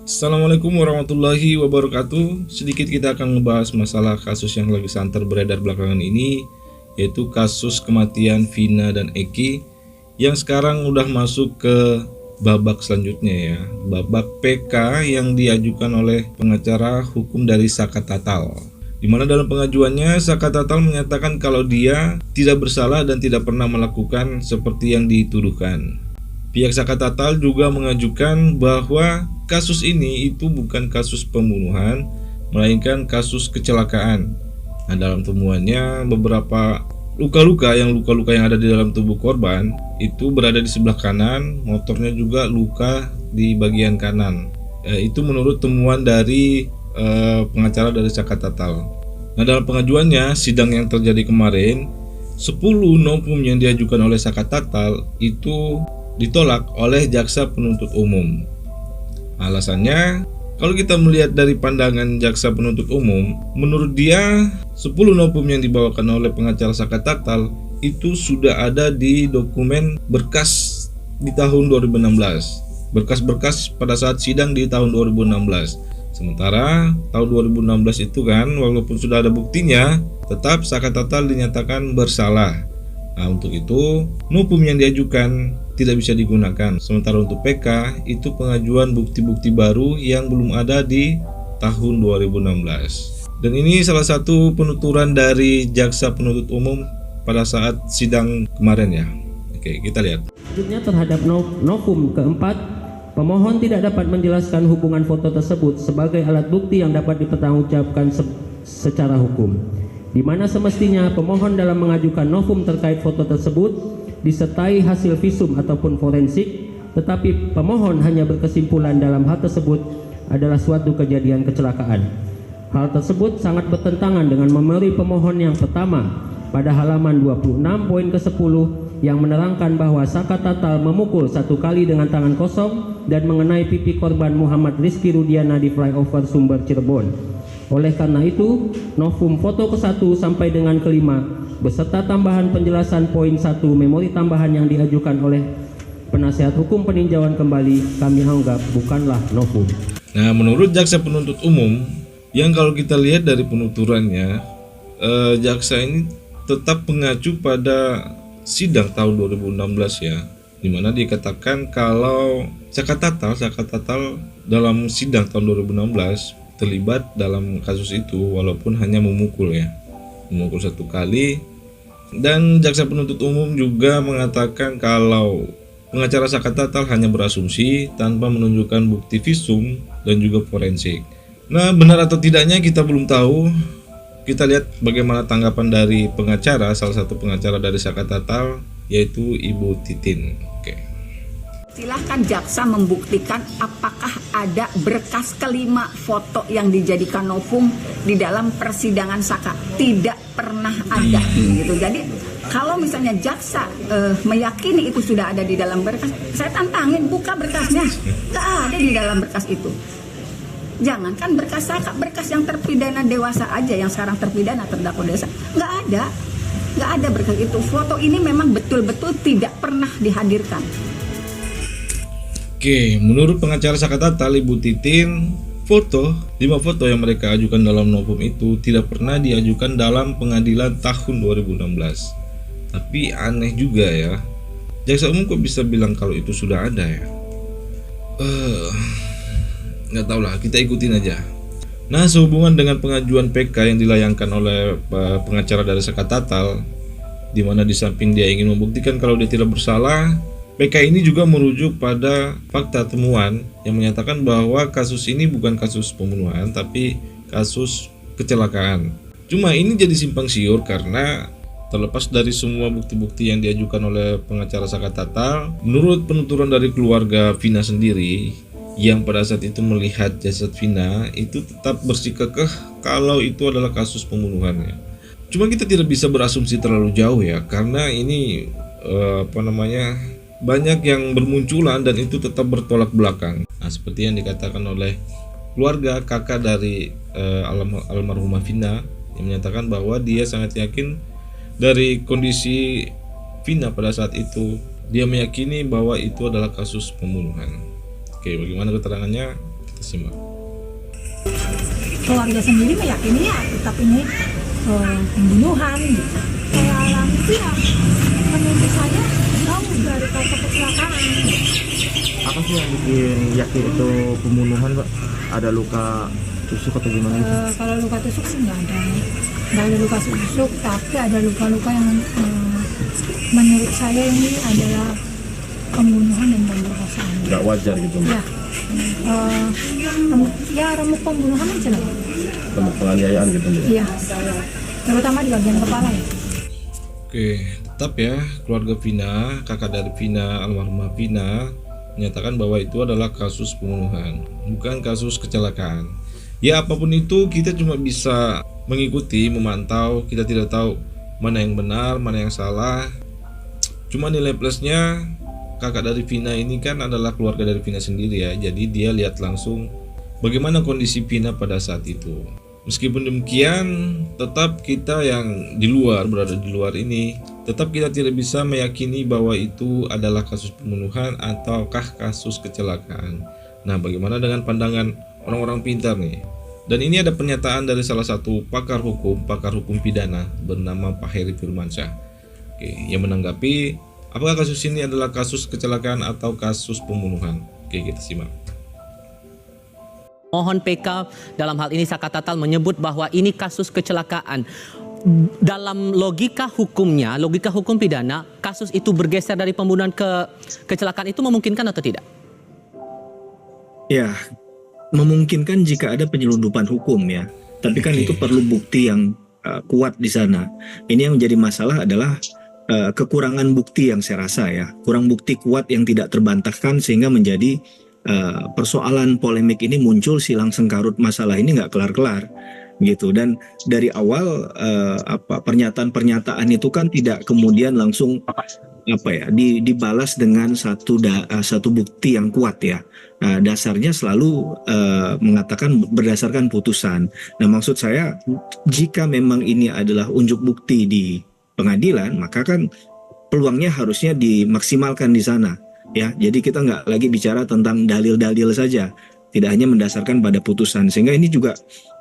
Assalamualaikum warahmatullahi wabarakatuh. Sedikit kita akan membahas masalah kasus yang lagi santer beredar belakangan ini, yaitu kasus kematian Vina dan Eki yang sekarang udah masuk ke babak selanjutnya ya, babak PK yang diajukan oleh pengacara hukum dari Saka Tatal. Di mana dalam pengajuannya Saka Tatal menyatakan kalau dia tidak bersalah dan tidak pernah melakukan seperti yang dituduhkan. Pihak Saka Tatal juga mengajukan bahwa kasus ini itu bukan kasus pembunuhan, melainkan kasus kecelakaan. Nah, dalam temuannya beberapa luka-luka yang ada di dalam tubuh korban itu berada di sebelah kanan, motornya juga luka di bagian kanan. Itu menurut temuan dari pengacara dari Saka Tatal. Nah, dalam pengajuannya sidang yang terjadi kemarin, 10 novum yang diajukan oleh Saka Tatal itu ditolak oleh jaksa penuntut umum. Alasannya, kalau kita melihat dari pandangan jaksa penuntut umum, menurut dia 10 novum yang dibawakan oleh pengacara Saka Tatal itu sudah ada di dokumen berkas di tahun 2016. Berkas-berkas pada saat sidang di tahun 2016. Sementara tahun 2016 itu kan, walaupun sudah ada buktinya, tetap Saka Tatal dinyatakan bersalah. Nah, untuk itu novum yang diajukan tidak bisa digunakan. Sementara untuk PK itu pengajuan bukti-bukti baru yang belum ada di tahun 2016. Dan ini salah satu penuturan dari jaksa penuntut umum pada saat sidang kemarin ya. Oke, kita lihat. Selanjutnya terhadap novum keempat, pemohon tidak dapat menjelaskan hubungan foto tersebut sebagai alat bukti yang dapat dipertanggungjawabkan secara hukum, di mana semestinya pemohon dalam mengajukan novum terkait foto tersebut disertai hasil visum ataupun forensik, tetapi pemohon hanya berkesimpulan dalam hal tersebut adalah suatu kejadian kecelakaan. Hal tersebut sangat bertentangan dengan memori pemohon yang pertama pada halaman 26 poin ke-10 yang menerangkan bahwa Saka Tatal memukul 1 kali dengan tangan kosong dan mengenai pipi korban Muhammad Rizky Rudiana di flyover Sumber Cirebon. Oleh karena itu, novum foto ke-1 sampai dengan ke-5 beserta tambahan penjelasan poin 1 memori tambahan yang diajukan oleh penasihat hukum peninjauan kembali kami anggap bukanlah novum. Nah, menurut jaksa penuntut umum, yang kalau kita lihat dari penuturannya, jaksa ini tetap mengacu pada sidang tahun 2016 ya, dimana dikatakan kalau Saka Tatal dalam sidang tahun 2016 terlibat dalam kasus itu walaupun hanya memukul 1 kali. Dan jaksa penuntut umum juga mengatakan kalau pengacara Saka Tatal hanya berasumsi tanpa menunjukkan bukti visum dan juga forensik. Nah, benar atau tidaknya kita belum tahu. Kita lihat bagaimana tanggapan dari pengacara, salah satu pengacara dari Saka Tatal, yaitu Ibu Titin. Silahkan jaksa membuktikan apakah ada berkas kelima foto yang dijadikan novum di dalam persidangan Saka. Tidak pernah ada gitu. Jadi kalau misalnya jaksa meyakini itu sudah ada di dalam berkas, saya tantangin buka berkasnya. Nggak ada di dalam berkas itu. Jangankan berkas Saka, berkas yang terpidana dewasa aja yang sekarang terpidana terdakwa dewasa, nggak ada berkas itu. Foto ini memang betul-betul tidak pernah dihadirkan. Oke, menurut pengacara Saka Tatal, Ibu Titin, 5 foto yang mereka ajukan dalam novum itu tidak pernah diajukan dalam pengadilan tahun 2016. Tapi aneh juga ya, jaksa umum kok bisa bilang kalau itu sudah ada ya? Nggak tahu lah, kita ikutin aja. Nah, sehubungan dengan pengajuan PK yang dilayangkan oleh pengacara dari Saka Tatal, di mana di samping dia ingin membuktikan kalau dia tidak bersalah, PK ini juga merujuk pada fakta temuan yang menyatakan bahwa kasus ini bukan kasus pembunuhan tapi kasus kecelakaan. Cuma ini jadi simpang siur karena terlepas dari semua bukti-bukti yang diajukan oleh pengacara Saka Tatal, menurut penuturan dari keluarga Vina sendiri yang pada saat itu melihat jasad Vina itu tetap bersikukuh kalau itu adalah kasus pembunuhannya. Cuma kita tidak bisa berasumsi terlalu jauh ya, karena ini banyak yang bermunculan dan itu tetap bertolak belakang. Nah, seperti yang dikatakan oleh keluarga kakak dari almarhumah Vina yang menyatakan bahwa dia sangat yakin dari kondisi Vina pada saat itu, dia meyakini bahwa itu adalah kasus pembunuhan. Oke, bagaimana keterangannya? Kita kita simak. Keluarga sendiri meyakini ya tetap ini pembunuhan gitu. Saya alami itu ya menurut saya jauh dari kata kecelakaan. Apa sih yang bikin yakin itu pembunuhan, Pak? Ada luka tusuk atau gimana gitu? Kalau luka tusuk sih nggak ada luka tusuk, tapi ada luka-luka yang menurut saya ini adalah pembunuhan dan pemerkosaan. Nggak wajar gitu, Mbak? Ya, remuk pembunuhan aja lah. Remuk penganiayaan gitu, Mbak? Iya, terutama di bagian kepala ya. Oke, tetap ya, keluarga Vina, kakak dari Vina, almarhumah Vina menyatakan bahwa itu adalah kasus pembunuhan, bukan kasus kecelakaan. Ya apapun itu, kita cuma bisa mengikuti, memantau, kita tidak tahu mana yang benar, mana yang salah. Cuma nilai plusnya, kakak dari Vina ini kan adalah keluarga dari Vina sendiri ya, jadi dia lihat langsung bagaimana kondisi Vina pada saat itu. Meskipun demikian, tetap kita yang di luar, berada di luar ini, tetap kita tidak bisa meyakini bahwa itu adalah kasus pembunuhan ataukah kasus kecelakaan. Nah, bagaimana dengan pandangan orang-orang pintar nih? Dan ini ada pernyataan dari salah satu pakar hukum pidana bernama Pak Heri Firmansyah. Oke, yang menanggapi apakah kasus ini adalah kasus kecelakaan atau kasus pembunuhan. Oke, kita simak. Mohon PK dalam hal ini Saka Tatal menyebut bahwa ini kasus kecelakaan. Dalam logika hukumnya, logika hukum pidana, kasus itu bergeser dari pembunuhan ke kecelakaan itu memungkinkan atau tidak? Ya, memungkinkan jika ada penyelundupan hukum ya. Tapi kan itu perlu bukti yang kuat di sana. Ini yang menjadi masalah adalah kekurangan bukti yang saya rasa ya. Kurang bukti kuat yang tidak terbantahkan sehingga menjadi persoalan polemik ini muncul, silang sengkarut masalah ini nggak kelar-kelar gitu. Dan dari awal pernyataan-pernyataan itu kan tidak kemudian langsung dibalas dengan satu bukti yang kuat ya. Dasarnya selalu mengatakan berdasarkan putusan. Nah, maksud saya jika memang ini adalah unjuk bukti di pengadilan, maka kan peluangnya harusnya dimaksimalkan di sana. Ya, jadi kita nggak lagi bicara tentang dalil-dalil saja, tidak hanya mendasarkan pada putusan. Sehingga ini juga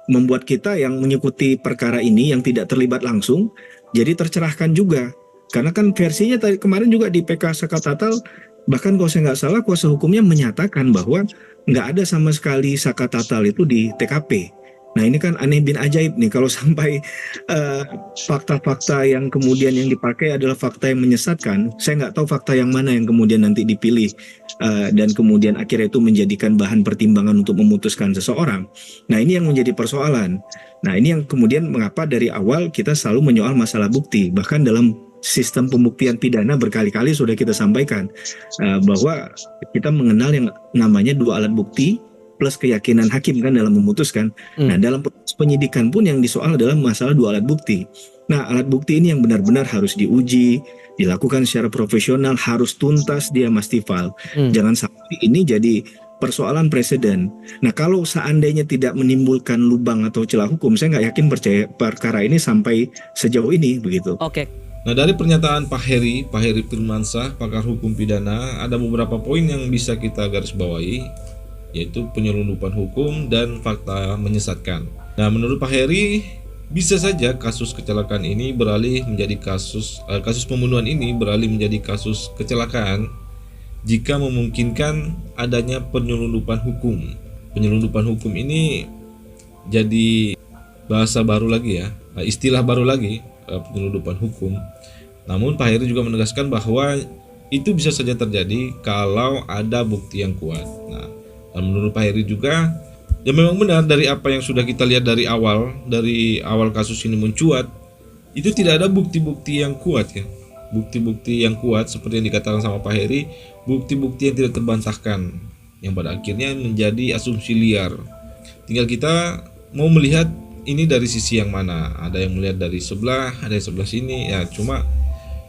membuat kita yang mengikuti perkara ini yang tidak terlibat langsung, jadi tercerahkan juga. Karena kan versinya tadi kemarin juga di PK Saka Tatal, bahkan kalau saya nggak salah kuasa hukumnya menyatakan bahwa nggak ada sama sekali Saka Tatal itu di TKP. Nah ini kan aneh bin ajaib nih kalau sampai fakta-fakta yang kemudian yang dipakai adalah fakta yang menyesatkan. Saya nggak tahu fakta yang mana yang kemudian nanti dipilih dan kemudian akhirnya itu menjadikan bahan pertimbangan untuk memutuskan seseorang. Nah ini yang menjadi persoalan. Nah ini yang kemudian mengapa dari awal kita selalu menyoal masalah bukti. Bahkan dalam sistem pembuktian pidana berkali-kali sudah kita sampaikan bahwa kita mengenal yang namanya dua alat bukti plus keyakinan hakim kan dalam memutuskan. Nah dalam penyidikan pun yang disoal adalah masalah dua alat bukti. Nah alat bukti ini yang benar-benar harus diuji, dilakukan secara profesional, harus tuntas dia mastifal. Jangan sampai ini jadi persoalan presiden. Nah kalau seandainya tidak menimbulkan lubang atau celah hukum, saya nggak yakin percaya perkara ini sampai sejauh ini begitu. Oke. Nah dari pernyataan Pak Heri Firmansyah, pakar hukum pidana, ada beberapa poin yang bisa kita garis bawahi, yaitu penyelundupan hukum dan fakta menyesatkan. Nah menurut Pak Heri, bisa saja kasus kecelakaan ini beralih menjadi kasus pembunuhan ini beralih menjadi kasus kecelakaan jika memungkinkan adanya penyelundupan hukum. Penyelundupan hukum ini jadi bahasa baru lagi ya, istilah baru lagi, penyelundupan hukum. Namun Pak Heri juga menegaskan bahwa itu bisa saja terjadi kalau ada bukti yang kuat. Nah, dan menurut Pak Heri juga, ya memang benar dari apa yang sudah kita lihat dari awal kasus ini mencuat, itu tidak ada bukti-bukti yang kuat ya. Bukti-bukti yang kuat seperti yang dikatakan sama Pak Heri, bukti-bukti yang tidak terbantahkan, yang pada akhirnya menjadi asumsi liar. Tinggal kita mau melihat ini dari sisi yang mana. Ada yang melihat dari sebelah, ada yang sebelah sini. Ya cuma,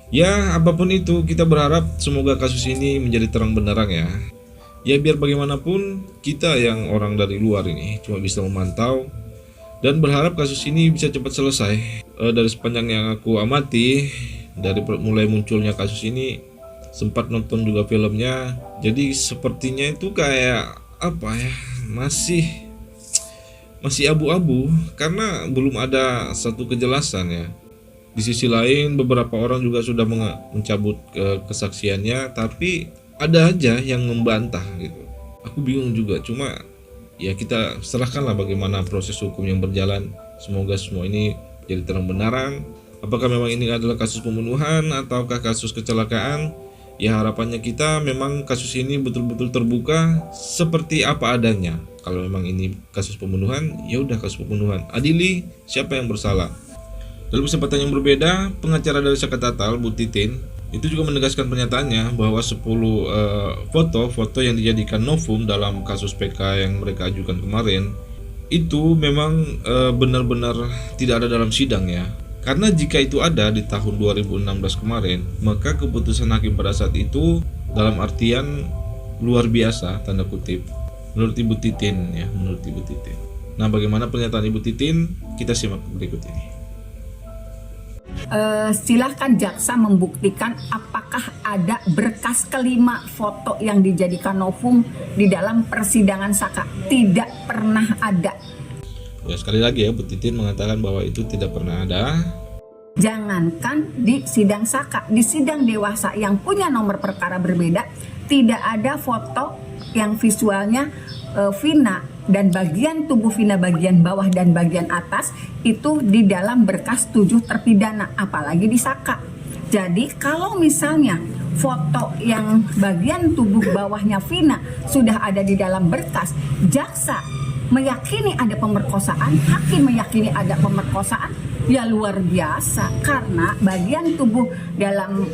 ya apapun itu kita berharap semoga kasus ini menjadi terang benderang ya. Ya biar bagaimanapun kita yang orang dari luar ini cuma bisa memantau dan berharap kasus ini bisa cepat selesai. Dari sepanjang yang aku amati, dari mulai munculnya kasus ini, sempat nonton juga filmnya. Jadi sepertinya itu kayak apa ya, masih abu-abu karena belum ada satu kejelasan ya. Di sisi lain beberapa orang juga sudah mencabut kesaksiannya, tapi ada aja yang membantah gitu. Aku bingung juga, cuma ya kita serahkanlah bagaimana proses hukum yang berjalan. Semoga semua ini jadi terang benderang. Apakah memang ini adalah kasus pembunuhan ataukah kasus kecelakaan? Ya harapannya kita memang kasus ini betul-betul terbuka seperti apa adanya. Kalau memang ini kasus pembunuhan, ya udah kasus pembunuhan. Adili siapa yang bersalah. Dalam kesempatan yang berbeda, pengacara dari Saka Tatal, Bu Titin, itu juga menegaskan pernyataannya bahwa 10 foto yang dijadikan novum dalam kasus PK yang mereka ajukan kemarin itu memang benar-benar tidak ada dalam sidang ya. Karena jika itu ada di tahun 2016 kemarin, maka keputusan hakim pada saat itu dalam artian luar biasa tanda kutip menurut Ibu Titin ya, menurut Ibu Titin. Nah, bagaimana pernyataan Ibu Titin? Kita simak berikut ini. Silahkan jaksa membuktikan apakah ada berkas kelima foto yang dijadikan novum di dalam persidangan Saka. Tidak pernah ada. Ya, sekali lagi ya, Bu Titin mengatakan bahwa itu tidak pernah ada. Jangankan di sidang Saka, di sidang dewasa yang punya nomor perkara berbeda, tidak ada foto yang visualnya Vina dan bagian tubuh Vina bagian bawah dan bagian atas itu di dalam berkas 7 terpidana, apalagi di Saka. Jadi kalau misalnya foto yang bagian tubuh bawahnya Vina sudah ada di dalam berkas, jaksa meyakini ada pemerkosaan, hakim meyakini ada pemerkosaan, ya luar biasa. Karena bagian tubuh dalam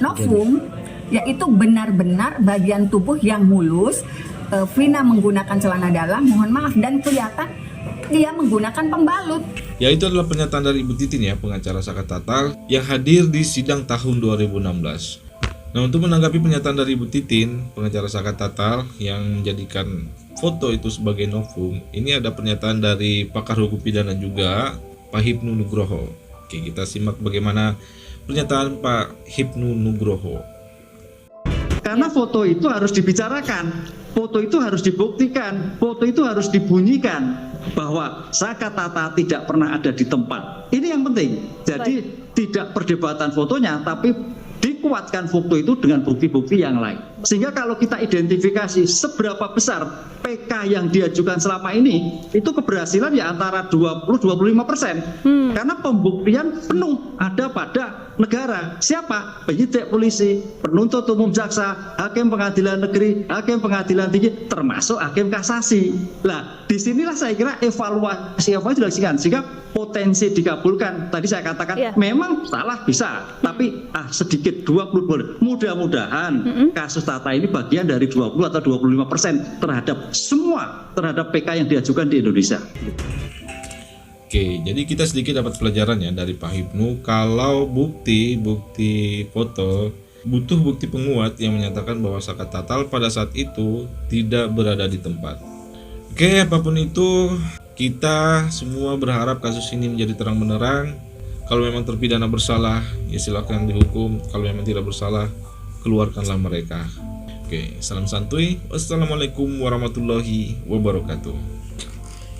novum yaitu benar-benar bagian tubuh yang mulus. Vina menggunakan celana dalam, mohon maaf, dan kelihatan dia menggunakan pembalut. Ya, itu adalah pernyataan dari Ibu Titin ya, pengacara Saka Tatal yang hadir di sidang tahun 2016. Nah, untuk menanggapi pernyataan dari Ibu Titin, pengacara Saka Tatal yang menjadikan foto itu sebagai novum, ini ada pernyataan dari pakar hukum pidana juga, Pak Hipnu Nugroho. Oke, kita simak bagaimana pernyataan Pak Hipnu Nugroho. Karena foto itu harus dibicarakan, foto itu harus dibuktikan, foto itu harus dibunyikan bahwa Saka Tatal tidak pernah ada di tempat. Ini yang penting. Jadi tidak perdebatan fotonya, tapi dikuatkan foto itu dengan bukti-bukti yang lain. Sehingga kalau kita identifikasi seberapa besar PK yang diajukan selama ini, itu keberhasilan ya antara 20-25%. Karena pembuktian penuh ada pada negara. Siapa? Penyidik polisi, penuntut umum jaksa, hakim pengadilan negeri, hakim pengadilan tinggi, termasuk hakim kasasi. Nah, disinilah saya kira evaluasi dilakukan sehingga potensi dikabulkan. Tadi saya katakan memang salah bisa, tapi sedikit 20 boleh. Mudah-mudahan kasus Tata ini bagian dari 20 atau 25% terhadap semua terhadap PK yang diajukan di Indonesia. Oke, jadi kita sedikit dapat pelajaran ya dari Pak Hipnu, kalau bukti foto butuh bukti penguat yang menyatakan bahwa Saka Tatal pada saat itu tidak berada di tempat. Oke, apapun itu, kita semua berharap kasus ini menjadi terang benderang. Kalau memang terpidana bersalah, ya silakan dihukum. Kalau memang tidak bersalah, keluarkanlah mereka. Oke, salam santuy. Wassalamualaikum warahmatullahi wabarakatuh.